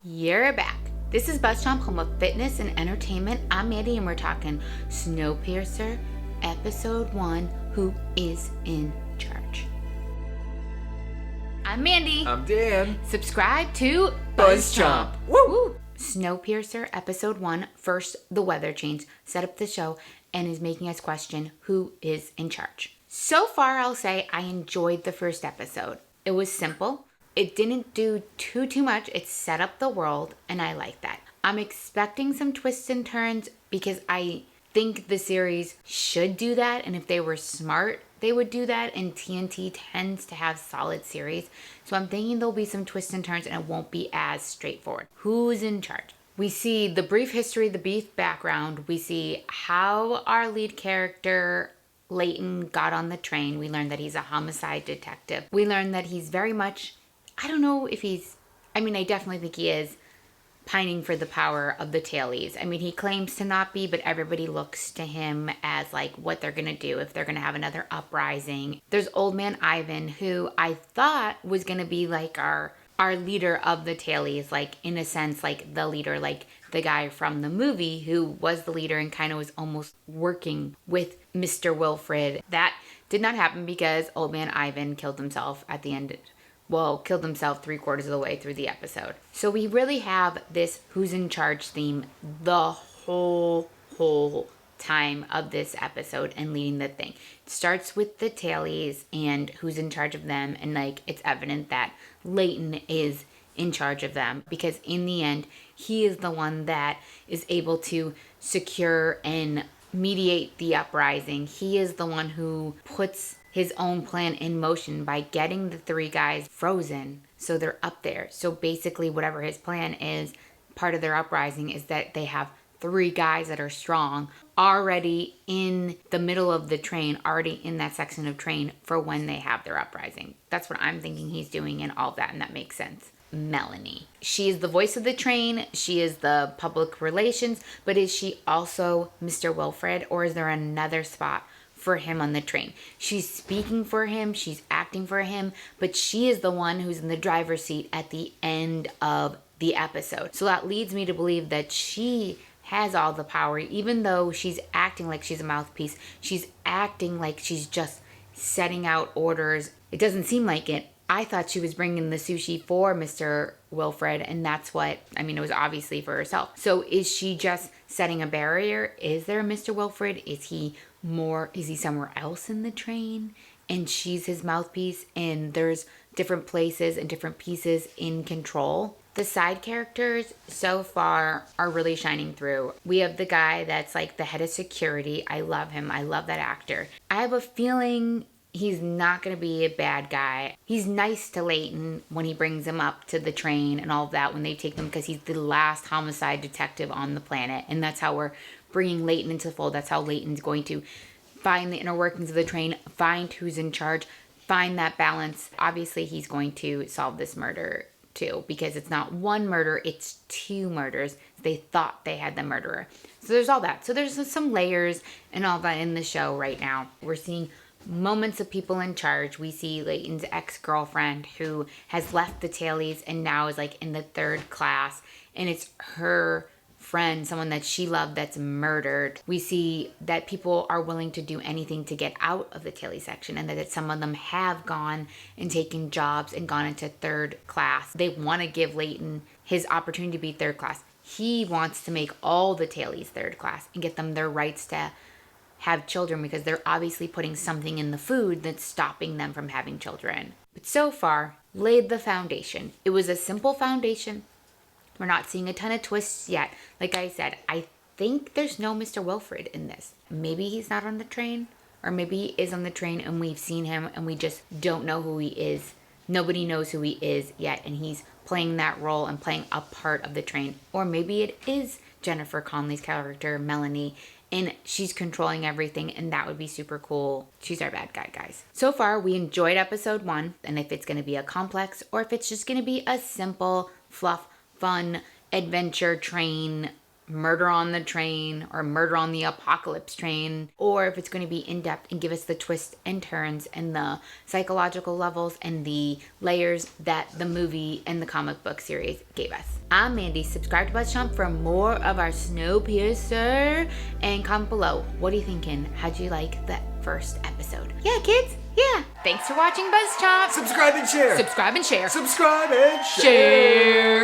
You're back. This is BuzzChomp, home of fitness and entertainment. I'm Mandi and we're talking Snowpiercer, Episode 1, Who is in Charge? I'm Mandi. I'm Dan. Subscribe to BuzzChomp. Woo! Snowpiercer, Episode 1, first the weather change, set up the show, and is making us question who is in charge. So far, I'll say I enjoyed the first episode. It was simple. It didn't do too much. It set up the world, and I like that. I'm expecting some twists and turns because I think the series should do that, and if they were smart, they would do that, and TNT tends to have solid series. So I'm thinking there'll be some twists and turns, and it won't be as straightforward. Who's in charge? We see the brief history, the brief background. We see how our lead character Layton got on the train. We learned that he's a homicide detective. We learned that he's very much, I don't know if I definitely think he is pining for the power of the tailies. I mean, he claims to not be, but everybody looks to him as like what they're going to do if they're going to have another uprising. There's old man Ivan, who I thought was going to be like our leader of the tailies, like in a sense, like the leader, like the guy from the movie who was the leader and kind of was almost working with Mr. Wilford. That did not happen because old man Ivan killed himself at the end. Well, killed himself 3/4 of the way through the episode. So we really have this who's in charge theme the whole time of this episode and leading the thing. It starts with the tailies and who's in charge of them, and like it's evident that Layton is in charge of them because in the end he is the one that is able to secure and mediate the uprising. He is the one who puts his own plan in motion by getting the three guys frozen so they're up there. So basically whatever his plan is, part of their uprising is that they have three guys that are strong already in the middle of the train, already in that section of train for when they have their uprising. That's what I'm thinking he's doing and all that, and that makes sense. Melanie. She is the voice of the train. She is the public relations, but is she also Mr. Wilford, or is there another spot for him on the train? She's speaking for him, she's acting for him, but she is the one who's in the driver's seat at the end of the episode. So that leads me to believe that she has all the power, even though she's acting like she's a mouthpiece. She's acting like she's just setting out orders. It doesn't seem like it. I thought she was bringing the sushi for Mr. Wilford, and that's what, it was obviously for herself. So is she just setting a barrier? Is there a Mr. Wilford? Is he somewhere else in the train? And she's his mouthpiece, and there's different places and different pieces in control. The side characters so far are really shining through. We have the guy that's like the head of security. I love him. I love that actor. I have a feeling he's not going to be a bad guy. He's nice to Layton when he brings him up to the train and all of that when they take them, because he's the last homicide detective on the planet. And that's how we're bringing Layton into the fold. That's how Layton's going to find the inner workings of the train, find who's in charge, find that balance. Obviously, he's going to solve this murder too, because it's not one murder, it's two murders. They thought they had the murderer. So there's all that. So there's some layers and all that in the show right now. We're seeing moments of people in charge. We see Layton's ex-girlfriend who has left the tailies and now is like in the third class, and it's her friend, someone that she loved, that's murdered. We see that people are willing to do anything to get out of the tailie section, and that some of them have gone and taken jobs and gone into third class. They want to give Layton his opportunity to be third class. He wants to make all the tailies third class and get them their rights to have children, because they're obviously putting something in the food that's stopping them from having children. But so far, laid the foundation. It was a simple foundation. We're not seeing a ton of twists yet. Like I said, I think there's no Mr. Wilford in this. Maybe he's not on the train, or maybe he is on the train and we've seen him and we just don't know who he is. Nobody knows who he is yet, and he's playing that role and playing a part of the train. Or maybe it is Jennifer Connelly's character, Melanie, and she's controlling everything, and that would be super cool. She's our bad guy, guys. So far, we enjoyed episode 1, and if it's going to be a complex or if it's just going to be a simple, fluff, fun adventure train murder on the train or murder on the apocalypse train, or if it's going to be in depth and give us the twists and turns and the psychological levels and the layers that the movie and the comic book series gave us. I'm Mandi. Subscribe to BuzzChomp for more of our Snowpiercer, and comment below, what are you thinking? How'd you like that first episode? Yeah, kids. Yeah. Thanks for watching BuzzChomp. Subscribe and share. Subscribe and share. Subscribe and share.